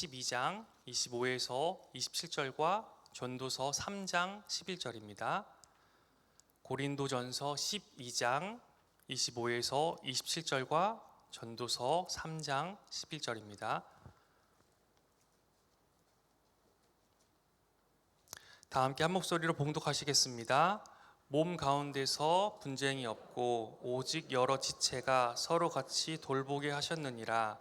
12장 25에서 27절과 전도서 3장 11절입니다. 고린도전서 12장 25에서 27절과 전도서 3장 11절입니다. 다 함께 한 목소리로 봉독하시겠습니다. 몸 가운데서 분쟁이 없고 오직 여러 지체가 서로 같이 돌보게 하셨느니라.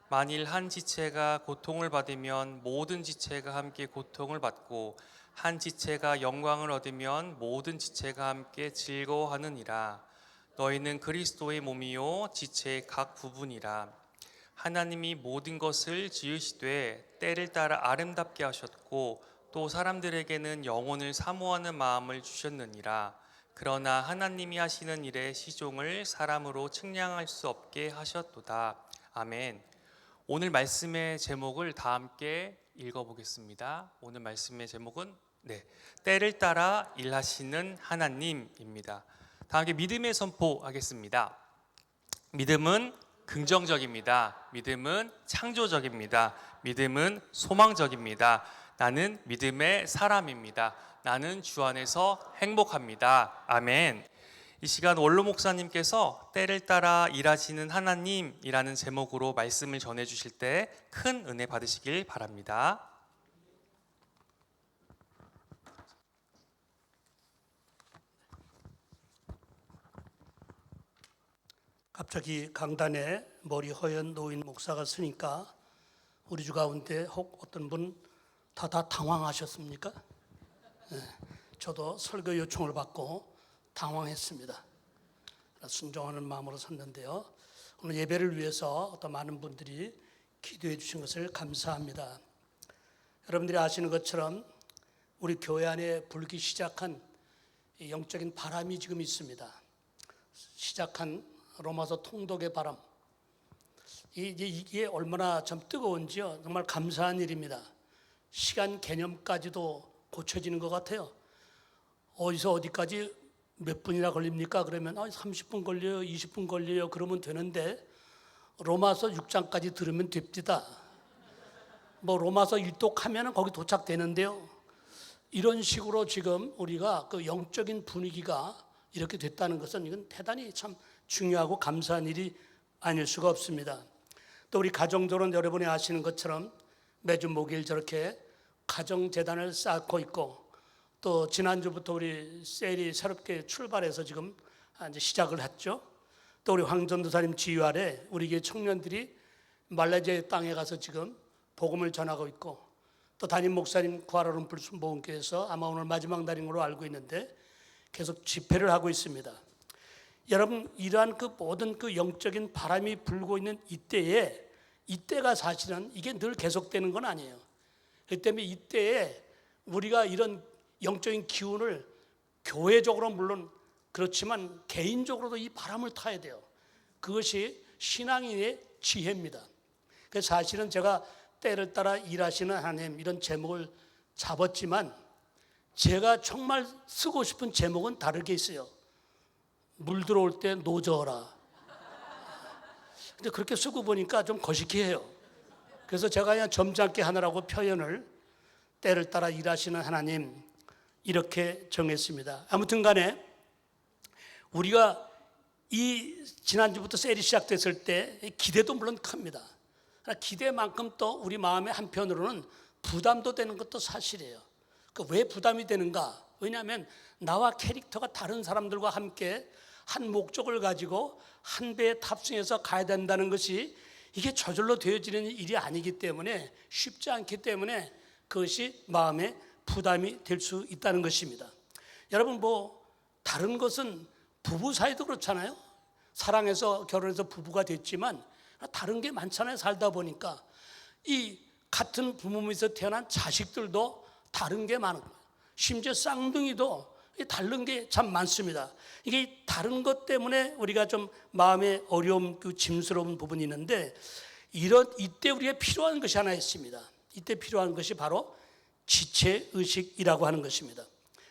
만일 한 지체가 고통을 받으면 모든 지체가 함께 고통을 받고 한 지체가 영광을 얻으면 모든 지체가 함께 즐거워하느니라. 너희는 그리스도의 몸이요 지체의 각 부분이라. 하나님이 모든 것을 지으시되 때를 따라 아름답게 하셨고 또 사람들에게는 영혼을 사모하는 마음을 주셨느니라. 그러나 하나님이 하시는 일의 시종을 사람으로 측량할 수 없게 하셨도다. 아멘. 오늘 말씀의 제목을 다 함께 읽어보겠습니다. 오늘 말씀의 제목은 때를 따라 일하시는 하나님입니다. 다 함께 믿음의 선포하겠습니다. 믿음은 긍정적입니다. 믿음은 창조적입니다. 믿음은 소망적입니다. 나는 믿음의 사람입니다. 나는 주 안에서 행복합니다. 아멘. 이 시간 원로 목사님께서 때를 따라 일하시는 하나님이라는 제목으로 말씀을 전해주실 때 큰 은혜 받으시길 바랍니다. 갑자기 강단에 머리 허연 노인 목사가 서니까 우리 주 가운데 혹 어떤 분 다 당황하셨습니까? 저도 설교 요청을 받고 당황했습니다. 순종하는 마음으로 섰는데요. 오늘 예배를 위해서 어떤 많은 분들이 기도해 주신 것을 감사합니다. 여러분들이 아시는 것처럼 우리 교회 안에 불기 시작한 영적인 바람이 지금 있습니다. 시작한 로마서 통독의 바람. 이게 얼마나 참 뜨거운지요. 정말 감사한 일입니다. 시간 개념까지도 고쳐지는 것 같아요. 어디서 어디까지 몇 분이나 걸립니까? 그러면 30분 걸려요, 20분 걸려요. 그러면 되는데 로마서 6장까지 들으면 됩니다. 로마서 1독하면 거기 도착되는데요. 이런 식으로 지금 우리가 그 영적인 분위기가 이렇게 됐다는 것은 이건 대단히 참 중요하고 감사한 일이 아닐 수가 없습니다. 또 우리 가정들은 여러분이 아시는 것처럼 매주 목요일 저렇게 가정재단을 쌓고 있고, 또 지난주부터 우리 셀이 새롭게 출발해서 지금 이제 시작을 했죠. 또 우리 황전도사님 지휘 아래 우리 교회 청년들이 말레이시아 땅에 가서 지금 복음을 전하고 있고, 또 담임 목사님 쿠알라룸푸르 순복음교회에서 아마 오늘 마지막 날인 걸로 알고 있는데 계속 집회를 하고 있습니다. 여러분, 이러한 그 모든 그 영적인 바람이 불고 있는 이때가 사실은 이게 늘 계속되는 건 아니에요. 그렇기 때문에 이때에 우리가 이런 영적인 기운을 교회적으로 물론 그렇지만 개인적으로도 이 바람을 타야 돼요. 그것이 신앙인의 지혜입니다. 그래서 사실은 제가 때를 따라 일하시는 하나님 이런 제목을 잡았지만 제가 정말 쓰고 싶은 제목은 다르게 있어요. 물 들어올 때 노저어라. 근데 그렇게 쓰고 보니까 좀 거시기해요. 그래서 제가 그냥 점잖게 하느라고 표현을 때를 따라 일하시는 하나님 이렇게 정했습니다. 아무튼 간에 우리가 이 지난주부터 셀이 시작됐을 때 기대도 물론 큽니다. 기대만큼 또 우리 마음의 한편으로는 부담도 되는 것도 사실이에요. 왜 부담이 되는가? 왜냐하면 나와 캐릭터가 다른 사람들과 함께 한 목적을 가지고 한 배에 탑승해서 가야 된다는 것이 이게 저절로 되어지는 일이 아니기 때문에 쉽지 않기 때문에 그것이 마음의 부담이 될 수 있다는 것입니다. 여러분, 다른 것은 부부 사이도 그렇잖아요. 사랑해서 결혼해서 부부가 됐지만 다른 게 많잖아요. 살다 보니까 이 같은 부모에서 태어난 자식들도 다른 게 많은 거예요. 심지어 쌍둥이도 다른 게 참 많습니다. 이게 다른 것 때문에 우리가 좀 마음에 어려움, 짐스러운 부분이 있는데 이때 우리가 필요한 것이 하나 있습니다. 이때 필요한 것이 바로 지체의식이라고 하는 것입니다.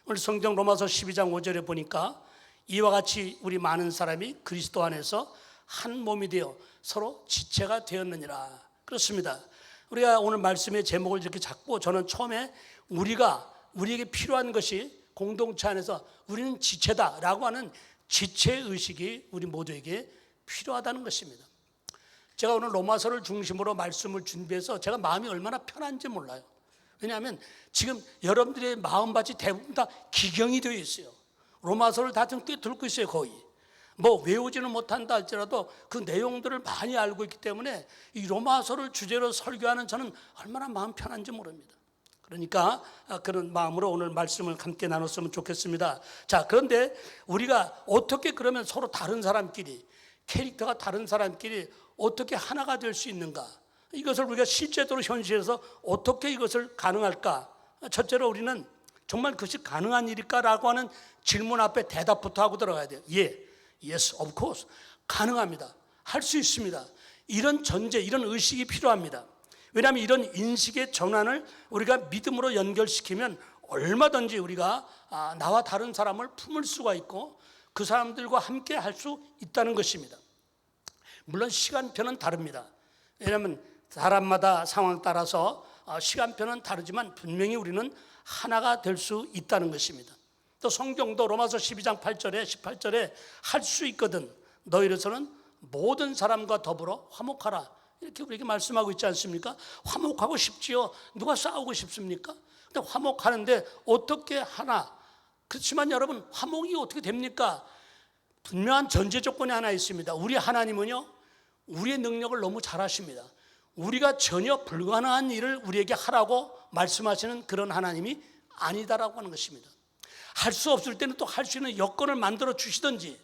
오늘 성경 로마서 12장 5절에 보니까 이와 같이 우리 많은 사람이 그리스도 안에서 한 몸이 되어 서로 지체가 되었느니라. 그렇습니다. 우리가 오늘 말씀의 제목을 이렇게 잡고 저는 처음에 우리에게 필요한 것이 공동체 안에서 우리는 지체다라고 하는 지체의식이 우리 모두에게 필요하다는 것입니다. 제가 오늘 로마서를 중심으로 말씀을 준비해서 제가 마음이 얼마나 편한지 몰라요. 왜냐하면 지금 여러분들의 마음밭이 대부분 다 기경이 되어 있어요. 로마서를 다 좀 꿰뚫고 있어요. 거의 뭐 외우지는 못한다 할지라도 그 내용들을 많이 알고 있기 때문에 이 로마서를 주제로 설교하는 저는 얼마나 마음 편한지 모릅니다. 그러니까 그런 마음으로 오늘 말씀을 함께 나눴으면 좋겠습니다. 자, 그런데 우리가 어떻게 그러면 서로 다른 사람끼리, 캐릭터가 다른 사람끼리 어떻게 하나가 될 수 있는가? 이것을 우리가 실제적으로 현실에서 어떻게 이것을 가능할까? 첫째로 우리는 정말 그것이 가능한 일일까라고 하는 질문 앞에 대답부터 하고 들어가야 돼요. Yes, of course. 가능합니다. 할 수 있습니다. 이런 전제, 이런 의식이 필요합니다. 왜냐하면 이런 인식의 전환을 우리가 믿음으로 연결시키면 얼마든지 우리가 나와 다른 사람을 품을 수가 있고 그 사람들과 함께 할 수 있다는 것입니다. 물론 시간표는 다릅니다. 왜냐하면 사람마다 상황 따라서 시간표는 다르지만 분명히 우리는 하나가 될 수 있다는 것입니다. 또 성경도 로마서 12장 8절에 18절에 할 수 있거든 너희로서는 모든 사람과 더불어 화목하라 이렇게 우리에게 말씀하고 있지 않습니까? 화목하고 싶지요. 누가 싸우고 싶습니까? 근데 화목하는데 어떻게 하나? 그렇지만 여러분 화목이 어떻게 됩니까? 분명한 전제 조건이 하나 있습니다. 우리 하나님은요 우리의 능력을 너무 잘 아십니다. 우리가 전혀 불가능한 일을 우리에게 하라고 말씀하시는 그런 하나님이 아니다라고 하는 것입니다. 할 수 없을 때는 또 할 수 있는 여건을 만들어 주시든지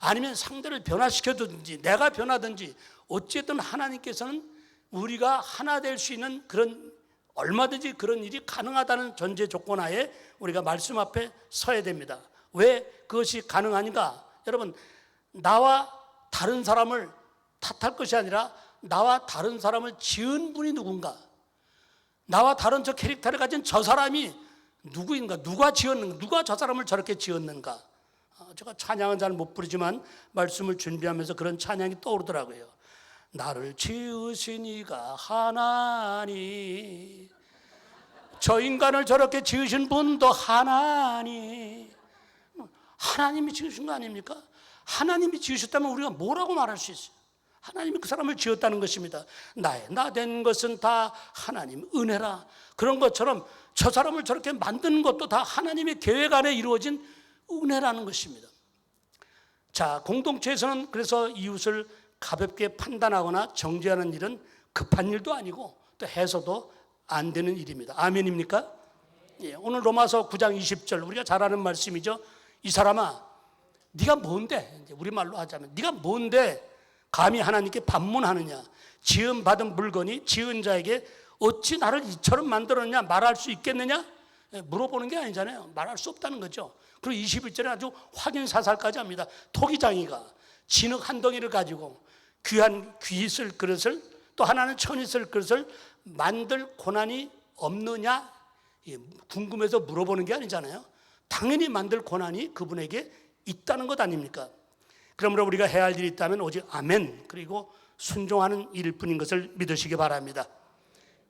아니면 상대를 변화시켜든지 내가 변하든지 어쨌든 하나님께서는 우리가 하나 될 수 있는 그런 얼마든지 그런 일이 가능하다는 전제 조건 하에 우리가 말씀 앞에 서야 됩니다. 왜 그것이 가능하니까? 여러분 나와 다른 사람을 탓할 것이 아니라 나와 다른 사람을 지은 분이 누군가? 나와 다른 저 캐릭터를 가진 저 사람이 누구인가? 누가 지었는가? 누가 저 사람을 저렇게 지었는가? 제가 찬양은 잘 못 부르지만 말씀을 준비하면서 그런 찬양이 떠오르더라고요. 나를 지으신 이가 하나니 저 인간을 저렇게 지으신 분도 하나니 하나님이 지으신 거 아닙니까? 하나님이 지으셨다면 우리가 뭐라고 말할 수 있어요? 하나님이 그 사람을 지었다는 것입니다. 나 된 것은 다 하나님 은혜라. 그런 것처럼 저 사람을 저렇게 만드는 것도 다 하나님의 계획 안에 이루어진 은혜라는 것입니다. 자, 공동체에서는 그래서 이웃을 가볍게 판단하거나 정죄하는 일은 급한 일도 아니고 또 해서도 안 되는 일입니다. 아멘입니까? 예, 오늘 로마서 9장 20절 우리가 잘 아는 말씀이죠. 이 사람아 네가 뭔데? 우리말로 하자면 네가 뭔데 감히 하나님께 반문하느냐? 지은 받은 물건이 지은 자에게 어찌 나를 이처럼 만들었냐 말할 수 있겠느냐? 물어보는 게 아니잖아요. 말할 수 없다는 거죠. 그리고 21절에 아주 확인사살까지 합니다. 토기장이가 진흙 한 덩이를 가지고 귀한 귀 쓸 그릇을 또 하나는 천이 쓸 그릇을 만들 고난이 없느냐? 궁금해서 물어보는 게 아니잖아요. 당연히 만들 고난이 그분에게 있다는 것 아닙니까? 그러므로 우리가 해야 할 일이 있다면 오직 아멘 그리고 순종하는 일일 뿐인 것을 믿으시기 바랍니다.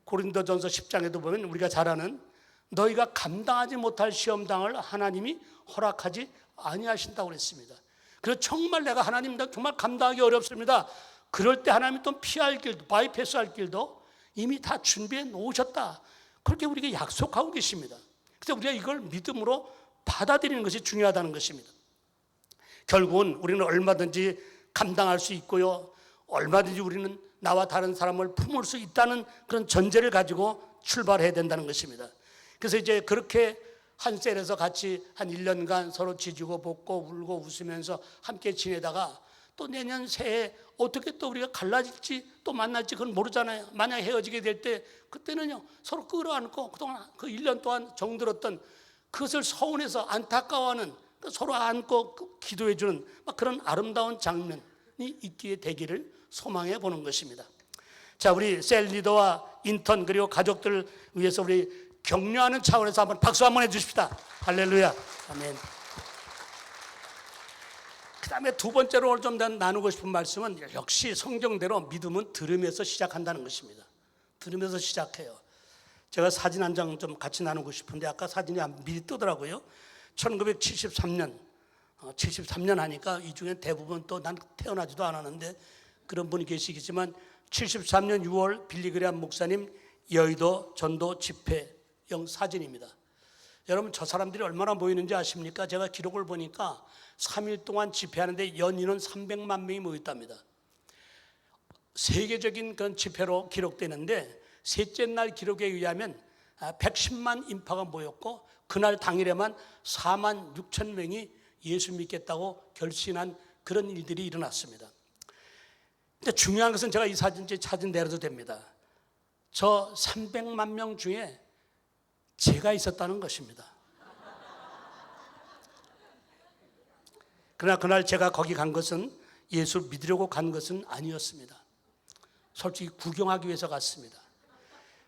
고린도전서 10장에도 보면 우리가 잘 아는 너희가 감당하지 못할 시험당을 하나님이 허락하지 아니하신다고 그랬습니다. 그래서 정말 내가 하나님 정말 감당하기 어렵습니다. 그럴 때 하나님이 또 피할 길도 바이패스할 길도 이미 다 준비해 놓으셨다. 그렇게 우리에게 약속하고 계십니다. 그래서 우리가 이걸 믿음으로 받아들이는 것이 중요하다는 것입니다. 결국은 우리는 얼마든지 감당할 수 있고요. 얼마든지 우리는 나와 다른 사람을 품을 수 있다는 그런 전제를 가지고 출발해야 된다는 것입니다. 그래서 이제 그렇게 한 셀에서 같이 한 1년간 서로 지지고 볶고 울고 웃으면서 함께 지내다가 또 내년 새해 어떻게 또 우리가 갈라질지 또 만날지 그건 모르잖아요. 만약 헤어지게 될 때 그때는요 서로 끌어안고 그동안 그 1년 동안 정들었던 그것을 서운해서 안타까워하는 서로 안고 기도해 주는 그런 아름다운 장면이 있기에 되기를 소망해 보는 것입니다. 자, 우리 셀 리더와 인턴 그리고 가족들을 위해서 우리 격려하는 차원에서 한번 박수 한번 해주십시다. 할렐루야. 아멘. 그 다음에 두 번째로 오늘 좀 나누고 싶은 말씀은 역시 성경대로 믿음은 들음에서 시작한다는 것입니다. 들으면서 시작해요. 제가 사진 한 장 좀 같이 나누고 싶은데 아까 사진이 미리 뜨더라고요. 1973년 73년 하니까 이 중에 대부분 또 난 태어나지도 않았는데 그런 분이 계시겠지만 73년 6월 빌리그레암 목사님 여의도 전도 집회용 사진입니다. 여러분 저 사람들이 얼마나 모이는지 아십니까? 제가 기록을 보니까 3일 동안 집회하는데 연인은 300만 명이 모였답니다. 세계적인 그런 집회로 기록되는데 셋째 날 기록에 의하면 110만 인파가 모였고 그날 당일에만 4만 6천 명이 예수 믿겠다고 결심한 그런 일들이 일어났습니다. 근데 중요한 것은 제가 이 사진 내려도 됩니다. 저 300만 명 중에 제가 있었다는 것입니다. 그러나 그날 제가 거기 간 것은 예수 믿으려고 간 것은 아니었습니다. 솔직히 구경하기 위해서 갔습니다.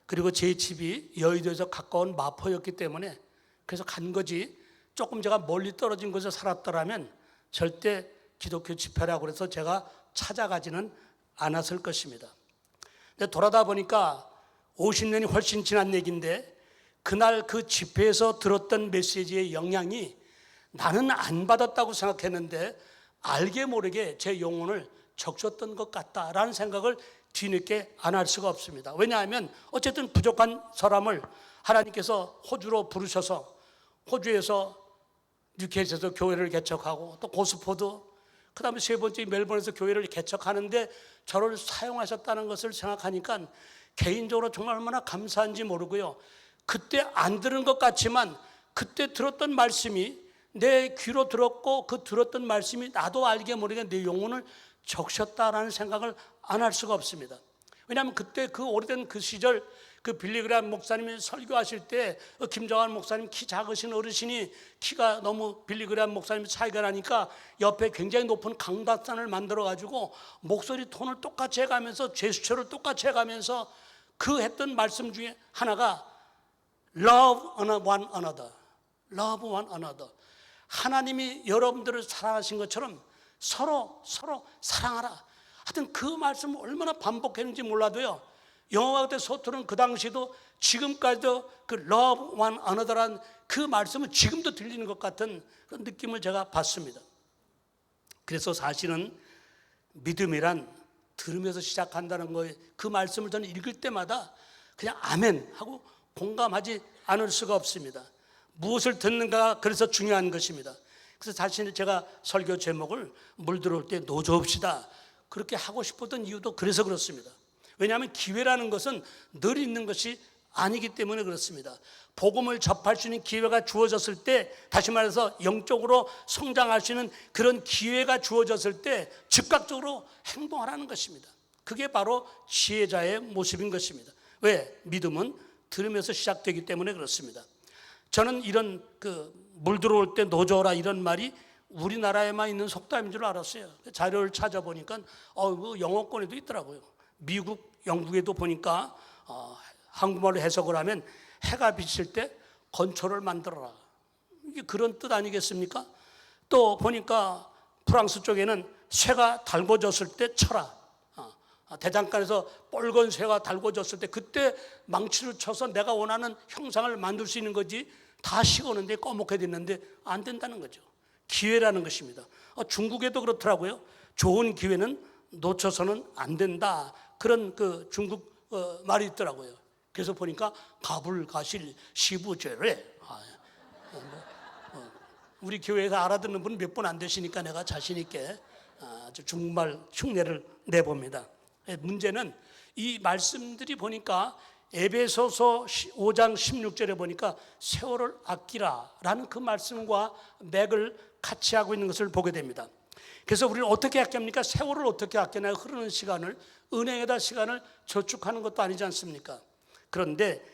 그리고 제 집이 여의도에서 가까운 마포였기 때문에 그래서 간 거지, 조금 제가 멀리 떨어진 곳에 살았더라면 절대 기독교 집회라고 해서 제가 찾아가지는 않았을 것입니다. 근데 돌아다 보니까 50년이 훨씬 지난 얘기인데 그날 그 집회에서 들었던 메시지의 영향이 나는 안 받았다고 생각했는데 알게 모르게 제 영혼을 적셨던 것 같다라는 생각을 뒤늦게 안 할 수가 없습니다. 왜냐하면 어쨌든 부족한 사람을 하나님께서 호주로 부르셔서 호주에서 뉴캐슬에서 교회를 개척하고 또 고스포드 그 다음에 세 번째 멜번에서 교회를 개척하는데 저를 사용하셨다는 것을 생각하니까 개인적으로 정말 얼마나 감사한지 모르고요. 그때 안 들은 것 같지만 그때 들었던 말씀이 내 귀로 들었고 그 들었던 말씀이 나도 알게 모르게 내 영혼을 적셨다라는 생각을 안 할 수가 없습니다. 왜냐하면 그때 그 오래된 그 시절 그 빌리그레암 목사님이 설교하실 때 김정환 목사님 키 작으신 어르신이 키가 너무 빌리그레암 목사님 차이가 나니까 옆에 굉장히 높은 강단산을 만들어 가지고 목소리 톤을 똑같이 해가면서 제스처를 똑같이 해가면서 그 했던 말씀 중에 하나가 Love one another. Love one another. 하나님이 여러분들을 사랑하신 것처럼 서로 사랑하라. 하여튼 그 말씀을 얼마나 반복했는지 몰라도요. 영어가 돼 서투른 그 당시도 지금까지도 그 love one another란 그 말씀은 지금도 들리는 것 같은 그런 느낌을 제가 받습니다. 그래서 사실은 믿음이란 들으면서 시작한다는 거예요. 그 말씀을 저는 읽을 때마다 그냥 아멘 하고 공감하지 않을 수가 없습니다. 무엇을 듣는가가 그래서 중요한 것입니다. 그래서 사실 제가 설교 제목을 물 들어올 때 노조읍시다 그렇게 하고 싶었던 이유도 그래서 그렇습니다. 왜냐하면 기회라는 것은 늘 있는 것이 아니기 때문에 그렇습니다. 복음을 접할 수 있는 기회가 주어졌을 때, 다시 말해서 영적으로 성장할 수 있는 그런 기회가 주어졌을 때 즉각적으로 행동하라는 것입니다. 그게 바로 지혜자의 모습인 것입니다. 왜? 믿음은 들으면서 시작되기 때문에 그렇습니다. 저는 이런 물 들어올 때 노조라 이런 말이 우리나라에만 있는 속담인 줄 알았어요. 자료를 찾아보니까 영어권에도 있더라고요. 미국, 영국에도 보니까 한국말로 해석을 하면 해가 비칠 때 건초를 만들어라. 이게 그런 뜻 아니겠습니까? 또 보니까 프랑스 쪽에는 쇠가 달궈졌을 때 쳐라. 대장간에서 빨간 쇠가 달궈졌을 때 그때 망치를 쳐서 내가 원하는 형상을 만들 수 있는 거지 다 식었는데 꺼먹게 됐는데 안 된다는 거죠. 기회라는 것입니다. 중국에도 그렇더라고요. 좋은 기회는 놓쳐서는 안 된다. 그런 그 중국 말이 있더라고요. 그래서 보니까 가불가실 시부죄래. 우리 교회에서 알아듣는 분 몇 분 안 되시니까 내가 자신 있게 아주 중국말 흉내를 내봅니다. 문제는 이 말씀들이 보니까 에베소서 5장 16절에 보니까 세월을 아끼라라는 그 말씀과 맥을 같이 하고 있는 것을 보게 됩니다. 그래서 우리는 어떻게 아낍니까? 세월을 어떻게 아끼나요? 흐르는 시간을, 은행에다 시간을 저축하는 것도 아니지 않습니까? 그런데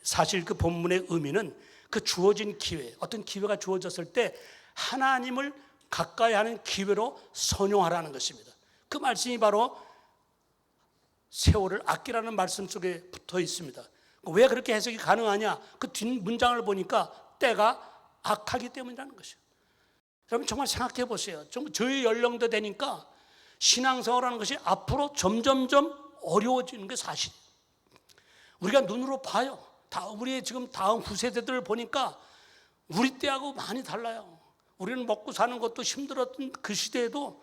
사실 그 본문의 의미는 그 주어진 기회, 어떤 기회가 주어졌을 때 하나님을 가까이 하는 기회로 선용하라는 것입니다. 그 말씀이 바로 세월을 아끼라는 말씀 속에 붙어 있습니다. 왜 그렇게 해석이 가능하냐? 그 뒷문장을 보니까 때가 악하기 때문이라는 것이에요. 여러분 정말 생각해 보세요. 저희 연령도 되니까 신앙생활하는 것이 앞으로 점점점 어려워지는 게 사실이에요. 우리가 눈으로 봐요. 우리 지금 다음 후세대들을 보니까 우리 때하고 많이 달라요. 우리는 먹고 사는 것도 힘들었던 그 시대에도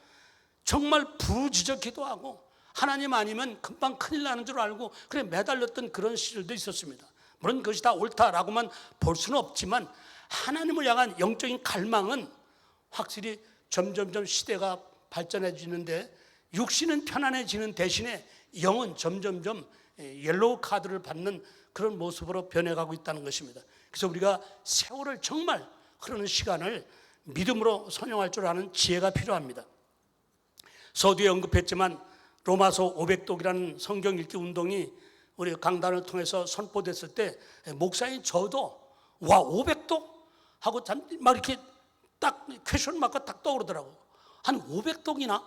정말 부지적기도 하고 하나님 아니면 금방 큰일 나는 줄 알고 그래 매달렸던 그런 시절도 있었습니다. 물론 그것이 다 옳다라고만 볼 수는 없지만 하나님을 향한 영적인 갈망은 확실히 점점점 시대가 발전해지는데 육신은 편안해지는 대신에 영은 점점점 옐로우 카드를 받는 그런 모습으로 변해가고 있다는 것입니다. 그래서 우리가 세월을 정말 흐르는 시간을 믿음으로 선용할 줄 아는 지혜가 필요합니다. 서두에 언급했지만 로마서 500독이라는 성경 읽기 운동이 우리 강단을 통해서 선포됐을 때 목사인 저도 와 500독? 하고 막 이렇게 딱 퀘션 마크가 딱 떠오르더라고요. 한 500독이나?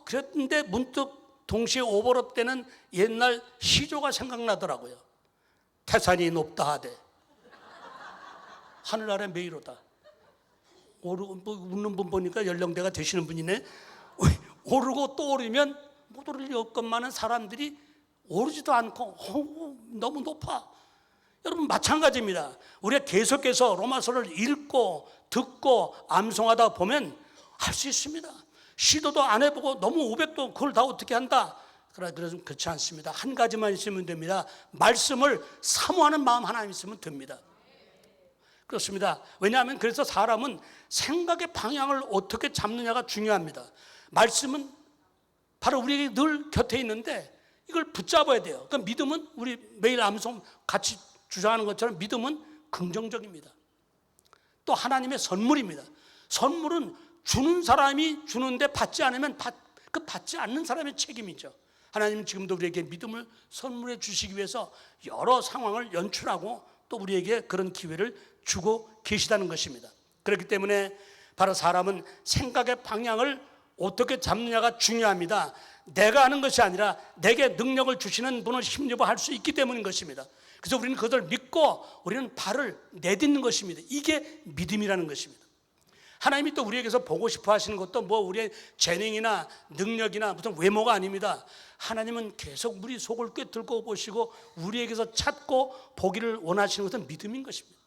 그랬는데 문득 동시에 오버랩 되는 옛날 시조가 생각나더라고요. 태산이 높다 하되 하늘 아래 메이로다. 웃는 분 보니까 연령대가 되시는 분이네. 오르고 또 오르면 못 오를 것만은 사람들이 오르지도 않고 너무 높아. 여러분 마찬가지입니다. 우리가 계속해서 로마서를 읽고 듣고 암송하다 보면 할 수 있습니다. 시도도 안 해보고 너무 500도 그걸 다 어떻게 한다. 그래서 그렇지 않습니다. 한 가지만 있으면 됩니다. 말씀을 사모하는 마음 하나 있으면 됩니다. 그렇습니다. 왜냐하면 그래서 사람은 생각의 방향을 어떻게 잡느냐가 중요합니다. 말씀은 바로 우리에게 늘 곁에 있는데 이걸 붙잡아야 돼요. 그러니까 믿음은 우리 매일 암송 같이 주장하는 것처럼 믿음은 긍정적입니다. 또 하나님의 선물입니다. 선물은 주는 사람이 주는데 받지 않으면 받지 않는 사람의 책임이죠. 하나님은 지금도 우리에게 믿음을 선물해 주시기 위해서 여러 상황을 연출하고 또 우리에게 그런 기회를 주고 계시다는 것입니다. 그렇기 때문에 바로 사람은 생각의 방향을 어떻게 잡느냐가 중요합니다. 내가 하는 것이 아니라 내게 능력을 주시는 분을 힘입어 할 수 있기 때문인 것입니다. 그래서 우리는 그것을 믿고 우리는 발을 내딛는 것입니다. 이게 믿음이라는 것입니다. 하나님이 또 우리에게서 보고 싶어 하시는 것도 뭐 우리의 재능이나 능력이나 무슨 외모가 아닙니다. 하나님은 계속 우리 속을 꿰뚫고 보시고 우리에게서 찾고 보기를 원하시는 것은 믿음인 것입니다.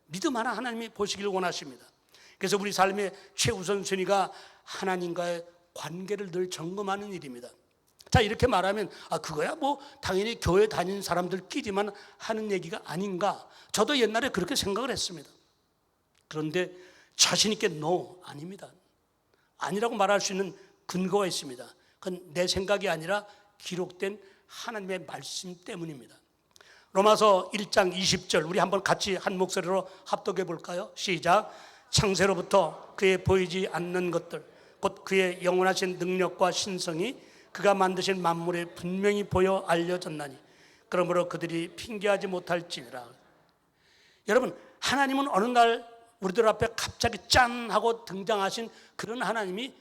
믿음 하나 하나님이 보시기를 원하십니다. 그래서 우리 삶의 최우선순위가 하나님과의 관계를 늘 점검하는 일입니다. 자, 이렇게 말하면 그거야 뭐 당연히 교회 다니는 사람들끼리만 하는 얘기가 아닌가. 저도 옛날에 그렇게 생각을 했습니다. 그런데 자신 있게 no, 아닙니다. 아니라고 말할 수 있는 근거가 있습니다. 그건 내 생각이 아니라 기록된 하나님의 말씀 때문입니다. 로마서 1장 20절 우리 한번 같이 한 목소리로 합독해 볼까요? 시작. 창세로부터 그의 보이지 않는 것들 곧 그의 영원하신 능력과 신성이 그가 만드신 만물에 분명히 보여 알려졌나니 그러므로 그들이 핑계하지 못할지니라. 여러분 하나님은 어느 날 우리들 앞에 갑자기 짠 하고 등장하신 그런 하나님이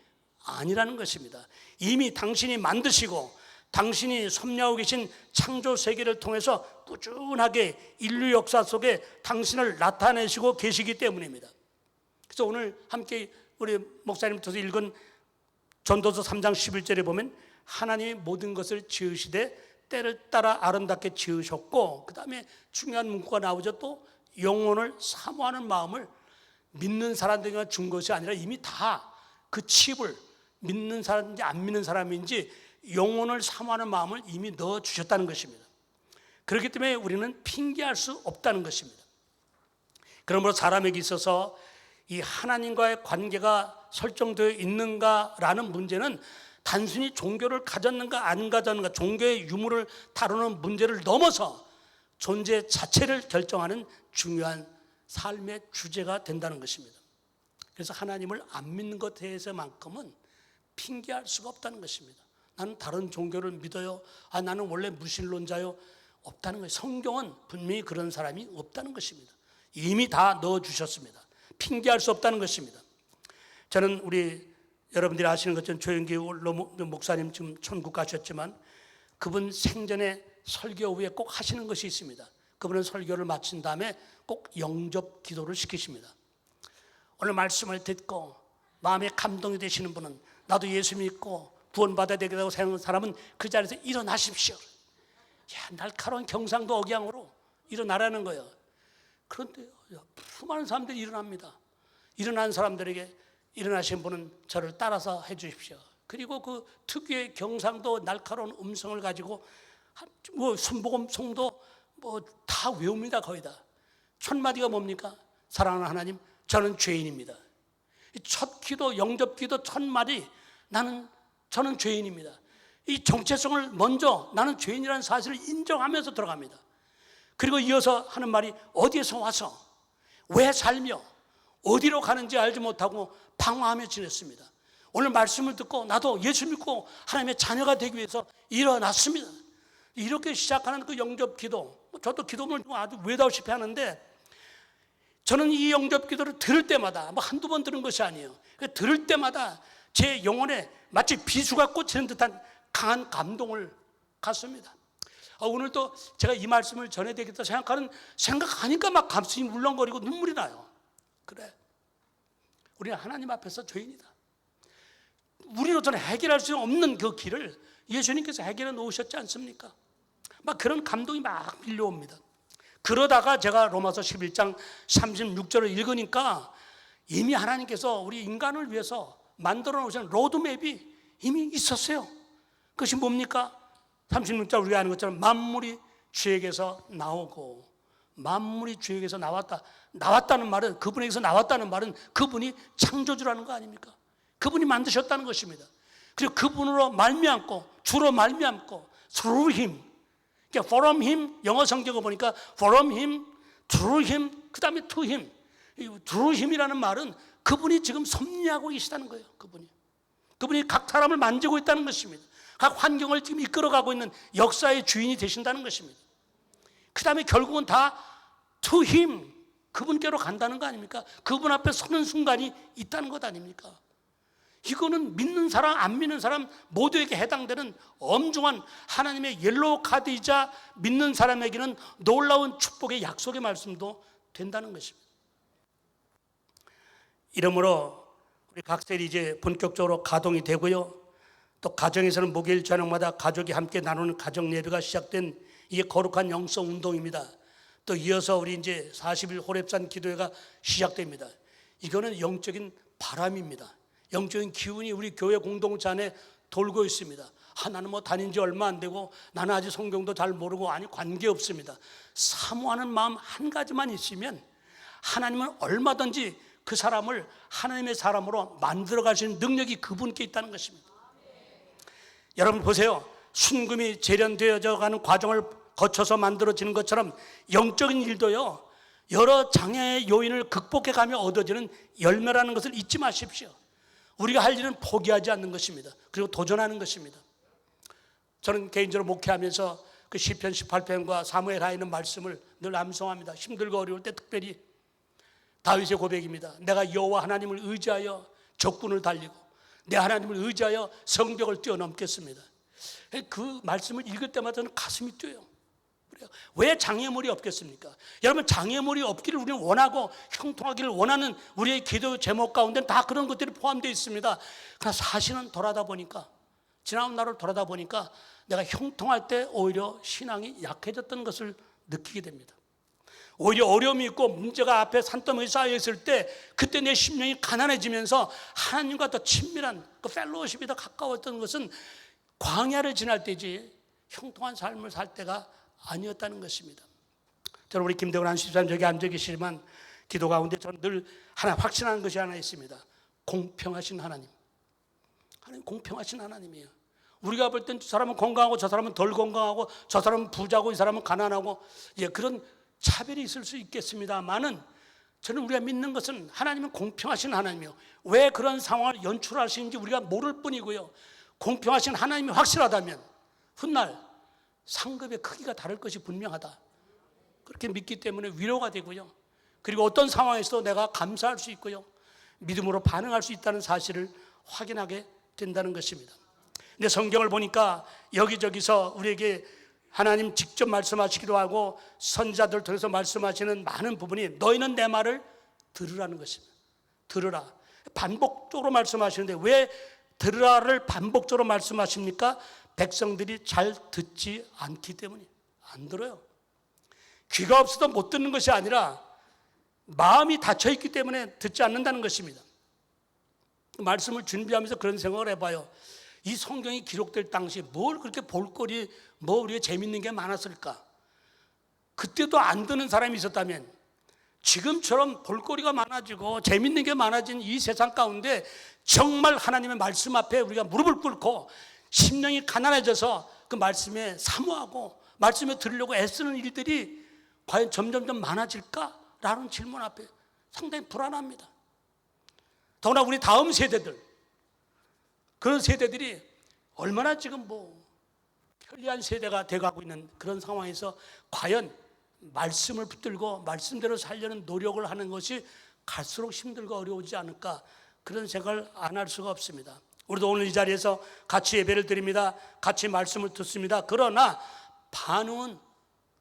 아니라는 것입니다. 이미 당신이 만드시고 당신이 섭리하고 계신 창조 세계를 통해서 꾸준하게 인류 역사 속에 당신을 나타내시고 계시기 때문입니다. 그래서 오늘 함께 우리 목사님께서 읽은 전도서 3장 11절에 보면 하나님이 모든 것을 지으시되 때를 따라 아름답게 지으셨고 그 다음에 중요한 문구가 나오죠. 또 영혼을 사모하는 마음을 믿는 사람들에게 준 것이 아니라 이미 다 그 칩을 믿는 사람인지 안 믿는 사람인지 영혼을 사모하는 마음을 이미 넣어주셨다는 것입니다. 그렇기 때문에 우리는 핑계할 수 없다는 것입니다. 그러므로 사람에게 있어서 이 하나님과의 관계가 설정되어 있는가라는 문제는 단순히 종교를 가졌는가 안 가졌는가 종교의 유무를 다루는 문제를 넘어서 존재 자체를 결정하는 중요한 삶의 주제가 된다는 것입니다. 그래서 하나님을 안 믿는 것에 대해서만큼은 핑계할 수가 없다는 것입니다. 나는 다른 종교를 믿어요. 나는 원래 무신론자요. 없다는 거예요. 성경은 분명히 그런 사람이 없다는 것입니다. 이미 다 넣어주셨습니다. 핑계할 수 없다는 것입니다. 저는 우리 여러분들이 아시는 것처럼 조영기 목사님 지금 천국 가셨지만 그분 생전에 설교 후에 꼭 하시는 것이 있습니다. 그분은 설교를 마친 다음에 꼭 영접 기도를 시키십니다. 오늘 말씀을 듣고 마음에 감동이 되시는 분은 나도 예수 믿고 구원받아야 되겠다고 생각하는 사람은 그 자리에서 일어나십시오. 날카로운 경상도 억양으로 일어나라는 거예요. 그런데 수많은 사람들이 일어납니다. 일어난 사람들에게 일어나신 분은 저를 따라서 해 주십시오. 그리고 그 특유의 경상도 날카로운 음성을 가지고 순복음 송도 다 외웁니다. 거의 다. 첫 마디가 뭡니까? 사랑하는 하나님, 저는 죄인입니다. 첫 기도, 영접 기도 첫 말이 저는 죄인입니다. 이 정체성을 먼저 나는 죄인이라는 사실을 인정하면서 들어갑니다. 그리고 이어서 하는 말이 어디에서 와서 왜 살며 어디로 가는지 알지 못하고 방황하며 지냈습니다. 오늘 말씀을 듣고 나도 예수 믿고 하나님의 자녀가 되기 위해서 일어났습니다. 이렇게 시작하는 그 영접 기도, 저도 기도문을 아주 외다우시피 하는데, 저는 이 영접 기도를 들을 때마다 한두 번 들은 것이 아니에요. 들을 때마다 제 영혼에 마치 비수가 꽂히는 듯한 강한 감동을 갖습니다. 오늘도 제가 이 말씀을 전해야 되겠다 생각하니까 막 가슴이 울렁거리고 눈물이 나요. 그래, 우리는 하나님 앞에서 죄인이다. 우리로서는 해결할 수 없는 그 길을 예수님께서 해결해 놓으셨지 않습니까? 막 그런 감동이 막 밀려옵니다. 그러다가 제가 로마서 11장 36절을 읽으니까 이미 하나님께서 우리 인간을 위해서 만들어 놓으신 로드맵이 이미 있었어요. 그것이 뭡니까? 36절 우리가 아는 것처럼 만물이 주에게서 나오고, 만물이 주에게서 나왔다는 말은, 그분에게서 나왔다는 말은 그분이 창조주라는 거 아닙니까? 그분이 만드셨다는 것입니다. 그리고 그분으로 말미암고, 주로 말미암고, through him, 그러니까 from him, 영어 성경을 보니까 from him, through him, 그 다음에 to him. through him이라는 말은 그분이 지금 섭리하고 계시다는 거예요. 그분이 각 사람을 만지고 있다는 것입니다. 각 환경을 지금 이끌어가고 있는 역사의 주인이 되신다는 것입니다. 그 다음에 결국은 다 to him, 그분께로 간다는 거 아닙니까? 그분 앞에 서는 순간이 있다는 것 아닙니까? 이거는 믿는 사람, 안 믿는 사람 모두에게 해당되는 엄중한 하나님의 옐로우 카드이자 믿는 사람에게는 놀라운 축복의 약속의 말씀도 된다는 것입니다. 이러므로 우리 각셀이 이제 본격적으로 가동이 되고요. 또 가정에서는 목요일 저녁마다 가족이 함께 나누는 가정 예배가 시작된 이게 거룩한 영성 운동입니다. 또 이어서 우리 이제 40일 호렙산 기도회가 시작됩니다. 이거는 영적인 바람입니다. 영적인 기운이 우리 교회 공동체 안에 돌고 있습니다. 나는 뭐 다닌 지 얼마 안 되고 나는 아직 성경도 잘 모르고, 아니 관계없습니다. 사모하는 마음 한 가지만 있으면 하나님은 얼마든지 그 사람을 하나님의 사람으로 만들어 가시는 능력이 그분께 있다는 것입니다. 여러분 보세요. 순금이 재련되어져 가는 과정을 거쳐서 만들어지는 것처럼 영적인 일도요, 여러 장애의 요인을 극복해 가며 얻어지는 열매라는 것을 잊지 마십시오. 우리가 할 일은 포기하지 않는 것입니다. 그리고 도전하는 것입니다. 저는 개인적으로 목회하면서 그 시편 18편과 사무엘 하에 있는 말씀을 늘 암송합니다. 힘들고 어려울 때 특별히 다윗의 고백입니다. 내가 여호와 하나님을 의지하여 적군을 달리고 내 하나님을 의지하여 성벽을 뛰어넘겠습니다. 그 말씀을 읽을 때마다 저는 가슴이 뛰어요. 왜 장애물이 없겠습니까? 여러분, 장애물이 없기를 우리는 원하고 형통하기를 원하는 우리의 기도 제목 가운데는 다 그런 것들이 포함되어 있습니다. 그러나 사실은 지나온 날을 돌아다 보니까 내가 형통할 때 오히려 신앙이 약해졌던 것을 느끼게 됩니다. 오히려 어려움이 있고 문제가 앞에 산더미에 쌓여 있을 때 그때 내 심령이 가난해지면서 하나님과 더 친밀한 그 펠로우십이 더 가까웠던 것은 광야를 지날 때지 형통한 삶을 살 때가 아니었다는 것입니다. 저는 우리 김대원 안수집사님 저기 앉아 계시지만 기도 가운데 저는 늘 하나 확신하는 것이 하나 있습니다. 공평하신 하나님. 하나님 공평하신 하나님이에요. 우리가 볼 땐 저 사람은 건강하고 저 사람은 덜 건강하고 저 사람은 부자고 이 사람은 가난하고, 그런 차별이 있을 수 있겠습니다만은 저는 우리가 믿는 것은 하나님은 공평하신 하나님이요. 왜 그런 상황을 연출하시는지 우리가 모를 뿐이고요. 공평하신 하나님이 확실하다면 훗날 상급의 크기가 다를 것이 분명하다. 그렇게 믿기 때문에 위로가 되고요. 그리고 어떤 상황에서도 내가 감사할 수 있고요. 믿음으로 반응할 수 있다는 사실을 확인하게 된다는 것입니다. 근데 성경을 보니까 여기저기서 우리에게 하나님 직접 말씀하시기도 하고 선지자들 통해서 말씀하시는 많은 부분이 너희는 내 말을 들으라는 것입니다. 들으라. 반복적으로 말씀하시는데 왜 들으라를 반복적으로 말씀하십니까? 백성들이 잘 듣지 않기 때문이에요. 안 들어요. 귀가 없어도 못 듣는 것이 아니라 마음이 닫혀있기 때문에 듣지 않는다는 것입니다. 말씀을 준비하면서 그런 생각을 해봐요. 이 성경이 기록될 당시 뭘 그렇게 볼거리, 뭐 우리가 재밌는 게 많았을까? 그때도 안 듣는 사람이 있었다면 지금처럼 볼거리가 많아지고 재밌는 게 많아진 이 세상 가운데 정말 하나님의 말씀 앞에 우리가 무릎을 꿇고 심령이 가난해져서 그 말씀에 사모하고 말씀에 들으려고 애쓰는 일들이 과연 점점점 많아질까라는 질문 앞에 상당히 불안합니다. 더구나 우리 다음 세대들, 그런 세대들이 얼마나 지금 편리한 세대가 돼가고 있는 그런 상황에서 과연 말씀을 붙들고 말씀대로 살려는 노력을 하는 것이 갈수록 힘들고 어려우지 않을까, 그런 생각을 안 할 수가 없습니다. 우리도 오늘 이 자리에서 같이 예배를 드립니다. 같이 말씀을 듣습니다. 그러나 반응은,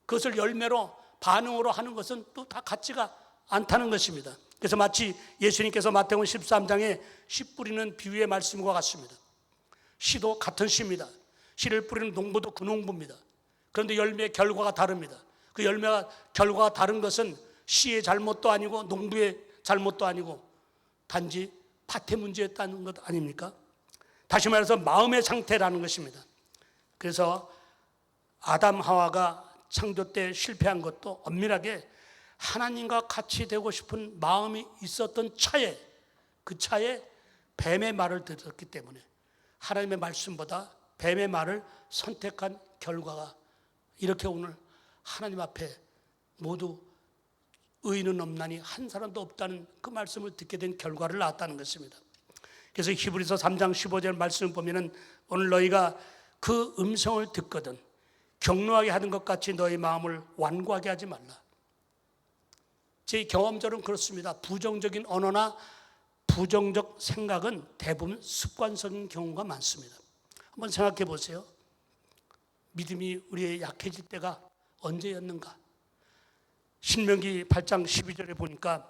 그것을 열매로 반응으로 하는 것은 또 다 같지가 않다는 것입니다. 그래서 마치 예수님께서 마태복음 13장에 씨 뿌리는 비유의 말씀과 같습니다. 씨도 같은 씨입니다. 씨를 뿌리는 농부도 그 농부입니다. 그런데 열매의 결과가 다릅니다. 그 열매가 결과가 다른 것은 씨의 잘못도 아니고 농부의 잘못도 아니고 단지 밭의 문제였다는 것 아닙니까? 다시 말해서 마음의 상태라는 것입니다. 그래서 아담 하와가 창조 때 실패한 것도 엄밀하게 하나님과 같이 되고 싶은 마음이 있었던 차에, 그 차에 뱀의 말을 들었기 때문에 하나님의 말씀보다 뱀의 말을 선택한 결과가 이렇게 오늘 하나님 앞에 모두 의인은 없나니 한 사람도 없다는 그 말씀을 듣게 된 결과를 낳았다는 것입니다. 그래서 히브리서 3장 15절 말씀을 보면은 오늘 너희가 그 음성을 듣거든 격노하게 하는 것 같이 너희 마음을 완고하게 하지 말라. 제 경험적으로는 그렇습니다. 부정적인 언어나 부정적 생각은 대부분 습관적인 경우가 많습니다. 한번 생각해 보세요. 믿음이 우리의 약해질 때가 언제였는가? 신명기 8장 12절에 보니까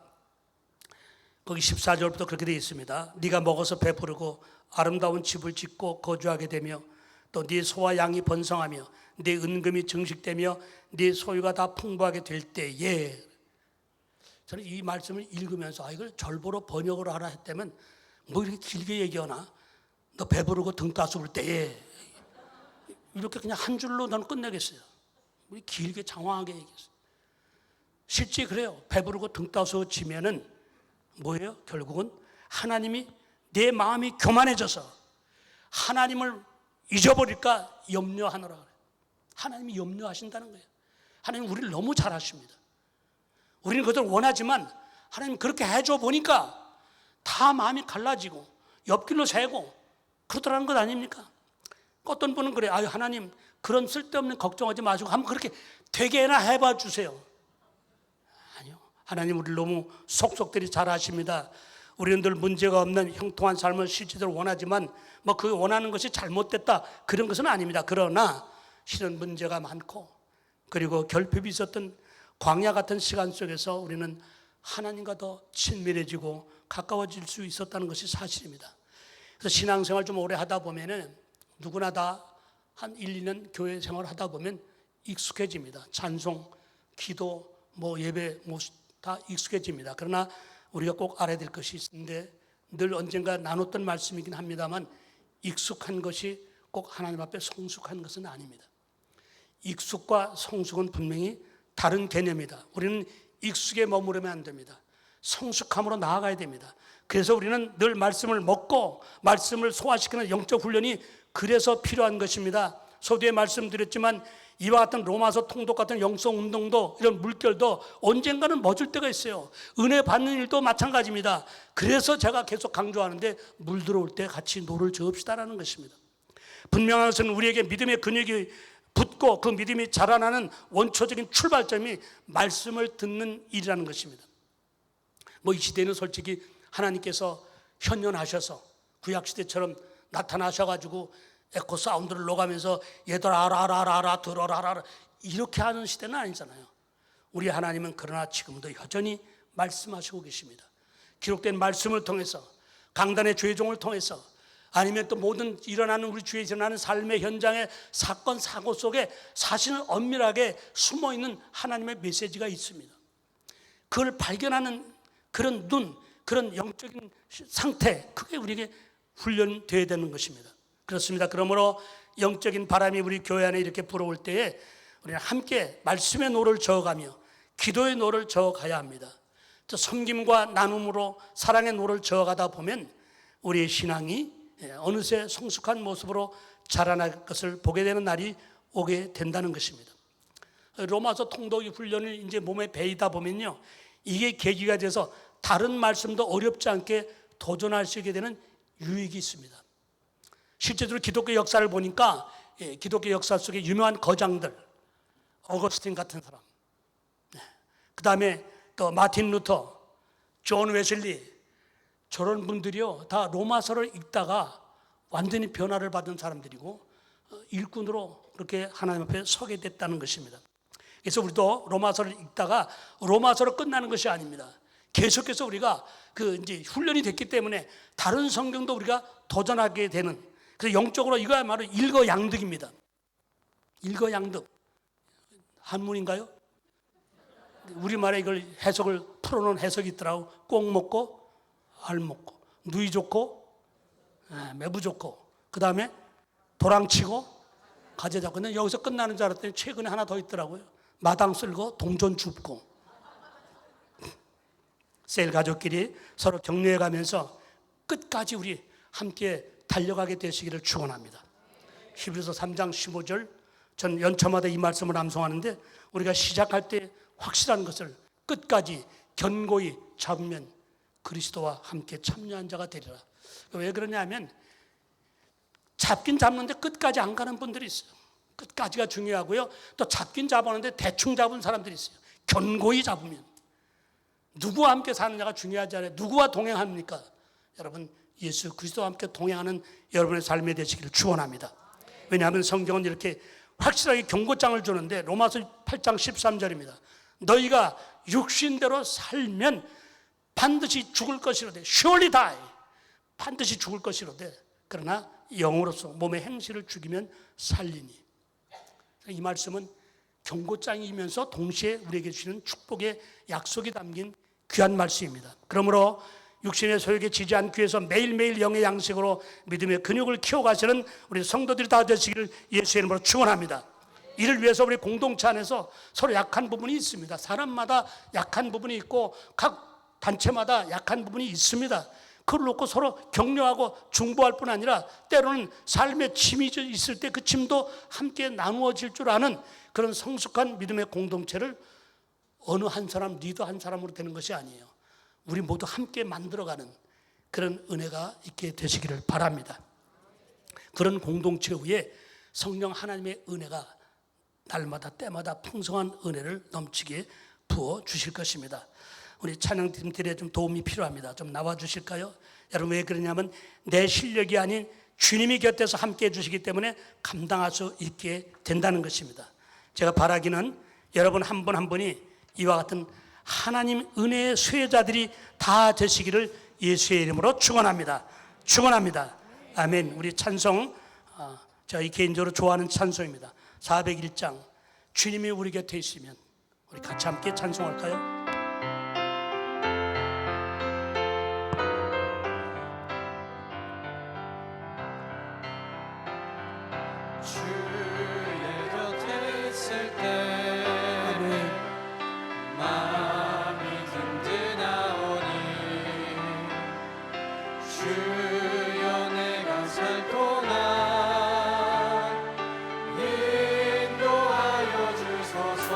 거기 14절부터 그렇게 되어 있습니다. 네가 먹어서 배부르고 아름다운 집을 짓고 거주하게 되며 또 네 소와 양이 번성하며 네 은금이 증식되며 네 소유가 다 풍부하게 될 때에, 저는 이 말씀을 읽으면서 이걸 절보로 번역을 하라 했다면 뭐 이렇게 길게 얘기하나? 너 배부르고 등 따스울 때에, 이렇게 그냥 한 줄로 저는 끝내겠어요. 우리 길게 장황하게 얘기했어요. 실제 그래요. 배부르고 등 따스워지면은 뭐예요? 결국은 하나님이 내 마음이 교만해져서 하나님을 잊어버릴까 염려하노라 그래요. 하나님이 염려하신다는 거예요. 하나님 우리를 너무 잘 아십니다. 우리는 그것을 원하지만 하나님 그렇게 해줘 보니까 다 마음이 갈라지고 옆길로 새고 그러더라는 것 아닙니까? 어떤 분은 그래요. 아유 하나님 그런 쓸데없는 걱정하지 마시고 한번 그렇게 되게나 해봐 주세요. 아니요. 하나님 우리를 너무 속속들이 잘 아십니다. 우리는 늘 문제가 없는 형통한 삶을 실제로 원하지만 뭐 그 원하는 것이 잘못됐다 그런 것은 아닙니다. 그러나 실은 문제가 많고 그리고 결핍이 있었던 광야 같은 시간 속에서 우리는 하나님과 더 친밀해지고 가까워질 수 있었다는 것이 사실입니다. 그래서 신앙생활 좀 오래 하다 보면은 누구나 다 한 1, 2년 교회 생활 하다 보면 익숙해집니다. 찬송, 기도, 예배 다 익숙해집니다. 그러나 우리가 꼭 알아야 될 것이 있는데 늘 언젠가 나눴던 말씀이긴 합니다만 익숙한 것이 꼭 하나님 앞에 성숙한 것은 아닙니다. 익숙과 성숙은 분명히 다른 개념이다. 우리는 익숙에 머무르면 안 됩니다. 성숙함으로 나아가야 됩니다. 그래서 우리는 늘 말씀을 먹고 말씀을 소화시키는 영적 훈련이 그래서 필요한 것입니다. 서두에 말씀드렸지만 이와 같은 로마서 통독 같은 영성 운동도 이런 물결도 언젠가는 멎을 때가 있어요. 은혜 받는 일도 마찬가지입니다. 그래서 제가 계속 강조하는데 물 들어올 때 같이 노를 저읍시다라는 것입니다. 분명한 것은 우리에게 믿음의 근육이 붙고 그 믿음이 자라나는 원초적인 출발점이 말씀을 듣는 일이라는 것입니다. 이 시대는 솔직히 하나님께서 현존하셔서 구약시대처럼 나타나셔가지고 에코 사운드를 녹아면서 얘들아 알아 들어라 이렇게 하는 시대는 아니잖아요. 우리 하나님은 그러나 지금도 여전히 말씀하시고 계십니다. 기록된 말씀을 통해서 강단의 죄종을 통해서 아니면 또 모든 일어나는 우리 주위에 일어나는 삶의 현장의 사건 사고 속에 사실은 엄밀하게 숨어있는 하나님의 메시지가 있습니다. 그걸 발견하는 그런 눈, 그런 영적인 상태, 그게 우리에게 훈련되어야 되는 것입니다. 그렇습니다. 그러므로 영적인 바람이 우리 교회 안에 이렇게 불어올 때에 우리는 함께 말씀의 노를 저어가며 기도의 노를 저어가야 합니다. 또 섬김과 나눔으로 사랑의 노를 저어가다 보면 우리의 신앙이 어느새 성숙한 모습으로 자라날 것을 보게 되는 날이 오게 된다는 것입니다. 로마서 통독이 훈련을 이제 몸에 배이다 보면요, 이게 계기가 돼서 다른 말씀도 어렵지 않게 도전할 수 있게 되는 유익이 있습니다. 실제로 기독교 역사를 보니까 기독교 역사 속에 유명한 거장들, 어거스틴 같은 사람, 그 다음에 또 마틴 루터, 존 웨슬리, 저런 분들이요 다 로마서를 읽다가 완전히 변화를 받은 사람들이고 일꾼으로 그렇게 하나님 앞에 서게 됐다는 것입니다. 그래서 우리도 로마서를 읽다가 로마서로 끝나는 것이 아닙니다. 계속해서 우리가 이제 훈련이 됐기 때문에 다른 성경도 우리가 도전하게 되는, 그래서 영적으로 이거야말로 일거양득입니다. 일거양득. 한문인가요? 우리말에 이걸 해석을 풀어놓은 해석이 있더라고. 꼭 먹고 알 먹고, 누이 좋고 매부 좋고, 그 다음에 도랑치고 가재 잡고. 근데 여기서 끝나는 줄 알았더니 최근에 하나 더 있더라고요. 마당 쓸고 동전 줍고. 셀 가족끼리 서로 격려해 가면서 끝까지 우리 함께 달려가게 되시기를 축원합니다. 히브리서 3장 15절, 전 연초마다 이 말씀을 암송하는데 우리가 시작할 때 확실한 것을 끝까지 견고히 잡으면 그리스도와 함께 참여한 자가 되리라. 왜 그러냐면 잡긴 잡는데 끝까지 안 가는 분들이 있어요. 끝까지가 중요하고요. 또 잡긴 잡았는데 대충 잡은 사람들이 있어요. 견고히 잡으면. 누구와 함께 사는 자가 중요하지 않아요. 누구와 동행합니까? 여러분, 예수 그리스도와 함께 동행하는 여러분의 삶이 되시기를 축원합니다. 왜냐하면 성경은 이렇게 확실하게 경고장을 주는데 로마서 8장 13절입니다. 너희가 육신대로 살면 반드시 죽을 것이로되, surely die, 반드시 죽을 것이로되, 그러나 영으로서 몸의 행실을 죽이면 살리니. 이 말씀은 경고장이면서 동시에 우리에게 주시는 축복의 약속이 담긴 귀한 말씀입니다. 그러므로 육신의 소욕에 지지 않기 위해서 매일매일 영의 양식으로 믿음의 근육을 키워가시는 우리 성도들이 다 되시기를 예수의 이름으로 축원합니다. 이를 위해서 우리 공동체 안에서 서로 약한 부분이 있습니다. 사람마다 약한 부분이 있고 각 단체마다 약한 부분이 있습니다. 그걸 놓고 서로 격려하고 중보할 뿐 아니라 때로는 삶의 짐이 있을 때 그 짐도 함께 나누어질 줄 아는 그런 성숙한 믿음의 공동체를 어느 한 사람, 리더 한 사람으로 되는 것이 아니에요. 우리 모두 함께 만들어가는 그런 은혜가 있게 되시기를 바랍니다. 그런 공동체 위에 성령 하나님의 은혜가 날마다 때마다 풍성한 은혜를 넘치게 부어 주실 것입니다. 우리 찬양팀들의 좀 도움이 필요합니다. 좀 나와 주실까요? 여러분, 왜 그러냐면 내 실력이 아닌 주님이 곁에서 함께 해주시기 때문에 감당할 수 있게 된다는 것입니다. 제가 바라기는 여러분 한 분 한 분이 이와 같은 하나님 은혜의 수혜자들이 다 되시기를 예수의 이름으로 축원합니다. 축원합니다. 아멘. 우리 찬송, 저희 개인적으로 좋아하는 찬송입니다. 401장, 주님이 우리 곁에 있으면. 우리 같이 함께 찬송할까요? 주의 곁에 있을 때 마음이 든든하오니 주여 내가 살 동안 인도하여 주소서.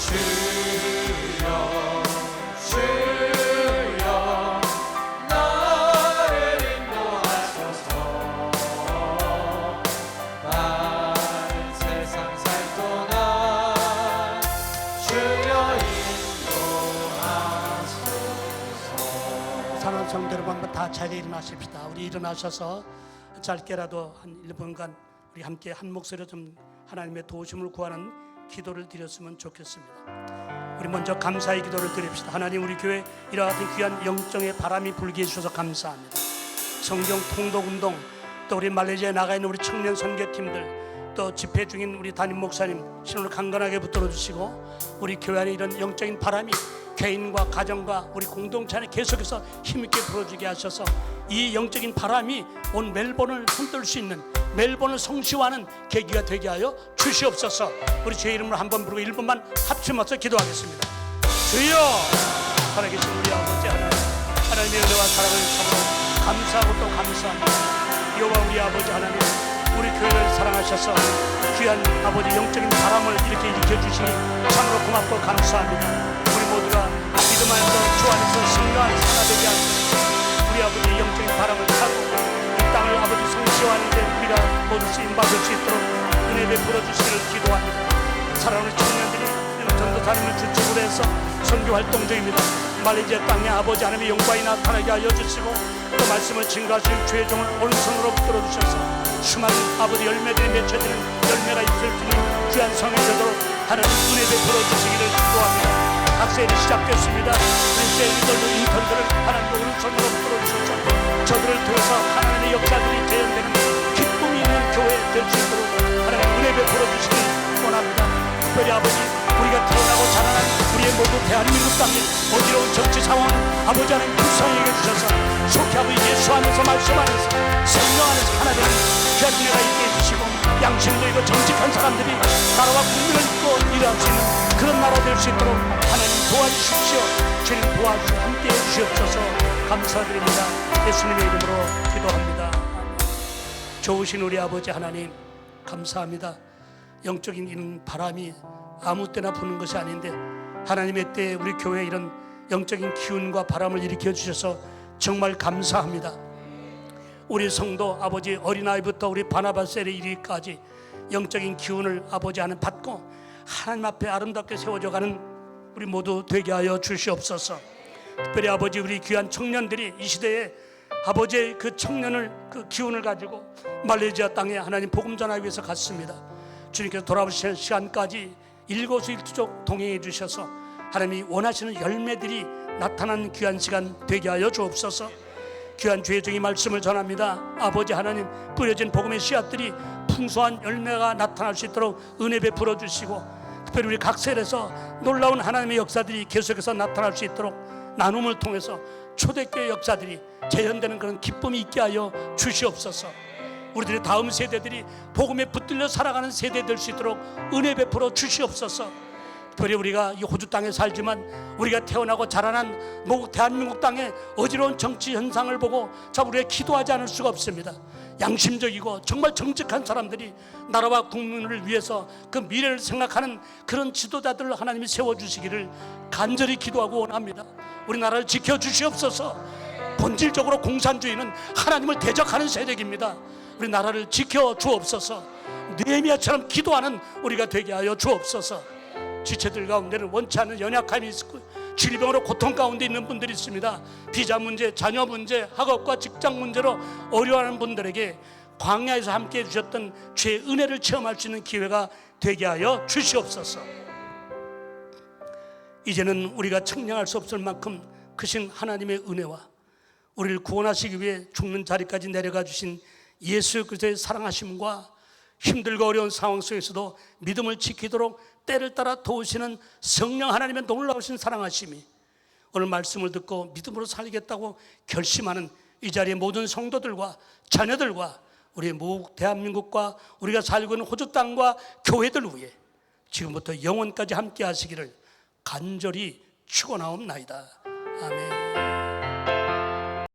주여 주여 나를 인도하소서 날 세상 살도록 주여 인도하소서. 사랑하는 성도 여러분, 한번 다 자리에 일어나십시다. 우리 일어나셔서 짧게라도 한 1분간 우리 함께 한 목소리로 좀 하나님의 도우심을 구하는 기도를 드렸으면 좋겠습니다. 우리 먼저 감사의 기도를 드립시다. 하나님, 우리 교회 이와 같은 귀한 영적의 바람이 불게 해주셔서 감사합니다. 성경 통독운동, 또 우리 말레이시아에 나가 있는 우리 청년 선교팀들, 또 집회 중인 우리 담임 목사님 신호를 강건하게 붙들어 주시고, 우리 교회 안에 이런 영적인 바람이 개인과 가정과 우리 공동체 안에 계속해서 힘있게 불어주게 하셔서 이 영적인 바람이 온 멜번을 흔들 수 있는, 멜번을 성시화하는 계기가 되게 하여 주시옵소서. 우리 주의 이름으로 한번 부르고 1분만 합심해서 기도하겠습니다. 주여, 살아계신 우리 아버지 하나님, 하나님의 은혜와 사랑을 참으로 감사하고 또 감사합니다. 여호와 우리 아버지 하나님, 우리 교회를 사랑하셔서 귀한 아버지 영적인 바람을 이렇게 일으켜주시니 참으로 고맙고 감사합니다. 우리 모두가 믿음 안에서 주 안에서 승리하는 사가 되게 하소서. 우리 아버지 영적인 바람을 타고 이 땅을 아버지 성시화하는데 우리가 모두 쓰임받을 수 있도록 은혜 베풀어 주시기를 기도합니다. 사랑하는 청년들이 전도사님을 주축으로 해서 선교활동 중입니다. 말레이시아 땅에 아버지 하나님의 영광이 나타나게 하여 주시고, 또 말씀을 증거하시는 주의 종을 오른손으로 붙들어 주셔서 수많은 아버지 열매들이 맺혀지는 열매가 있을 수 있는 귀한 성이 되도록 하나님 은혜 베풀어 주시기를 기도합니다. 학생이 시작됐습니다. 셀리들도 인턴들을 하나님 오른손으로 붙들어 주셔서 저들을 통해서 하나님의 역사들이 재현되는 기쁨이 있는 교회 될 수 있도록 하나님 은혜 베풀어 주시기 원합니다. 특별히 아버지, 우리가 태어나고 자라난 우리의 모두 대한민국 땅에 어지러운 정치 상황을 아버지 하나님 불쌍히 여겨주셔서 속히 아버지 예수 안에서 말씀 안에서 성령 안에서 하나 되는 귀한 은혜가 있게 해주시고, 양심도 있고 정직한 사람들이 나라와 국민을 입고 일할 수 있는 그런 나라 될 수 있도록 하나님 도와주십시오. 주님 도와주시고 함께해 주시옵소서. 감사드립니다. 예수님의 이름으로 기도합니다. 좋으신 우리 아버지 하나님, 감사합니다. 영적인 이런 바람이 아무 때나 부는 것이 아닌데 하나님의 때에 우리 교회에 이런 영적인 기운과 바람을 일으켜 주셔서 정말 감사합니다. 우리 성도 아버지 어린아이부터 우리 바나바셀에 이르기까지 영적인 기운을 아버지 하나님 받고 하나님 앞에 아름답게 세워져 가는 우리 모두 되게 하여 주시옵소서. 특별히 아버지, 우리 귀한 청년들이 이 시대에 아버지의 그 청년을, 그 기운을 가지고 말레이시아 땅에 하나님 복음 전하기 위해서 갔습니다. 주님께서 돌아오시는 시간까지 일거수일투족 동행해 주셔서 하나님이 원하시는 열매들이 나타나는 귀한 시간 되게 하여 주옵소서. 귀한 주의 종이 말씀을 전합니다. 아버지 하나님, 뿌려진 복음의 씨앗들이 풍성한 열매가 나타날 수 있도록 은혜 베풀어 주시고, 특별히 우리 각 셀에서 놀라운 하나님의 역사들이 계속해서 나타날 수 있도록 나눔을 통해서 초대교회 역사들이 재현되는 그런 기쁨이 있게 하여 주시옵소서. 우리들의 다음 세대들이 복음에 붙들려 살아가는 세대 될 수 있도록 은혜 베풀어 주시옵소서. 특별히 우리가 이 호주 땅에 살지만 우리가 태어나고 자라난 모국 대한민국 땅의 어지러운 정치 현상을 보고 참 우리가 기도하지 않을 수가 없습니다. 양심적이고 정말 정직한 사람들이 나라와 국민을 위해서 그 미래를 생각하는 그런 지도자들을 하나님이 세워주시기를 간절히 기도하고 원합니다. 우리나라를 지켜주시옵소서. 본질적으로 공산주의는 하나님을 대적하는 세력입니다. 우리 나라를 지켜주옵소서. 느헤미야처럼 기도하는 우리가 되게 하여 주옵소서. 지체들 가운데는 원치 않는 연약함이 있고 질병으로 고통 가운데 있는 분들이 있습니다. 비자 문제, 자녀 문제, 학업과 직장 문제로 어려워하는 분들에게 광야에서 함께해 주셨던 주의 은혜를 체험할 수 있는 기회가 되게 하여 주시옵소서. 이제는 우리가 측량할 수 없을 만큼 크신 하나님의 은혜와 우리를 구원하시기 위해 죽는 자리까지 내려가 주신 예수 그리스도의 사랑하심과 힘들고 어려운 상황 속에서도 믿음을 지키도록 때를 따라 도우시는 성령 하나님의 놀라우신 사랑하심이 오늘 말씀을 듣고 믿음으로 살겠다고 결심하는 이 자리의 모든 성도들과 자녀들과 우리의 모국 대한민국과 우리가 살고 있는 호주 땅과 교회들 위해 지금부터 영원까지 함께 하시기를 간절히 축원하옵나이다. 아멘.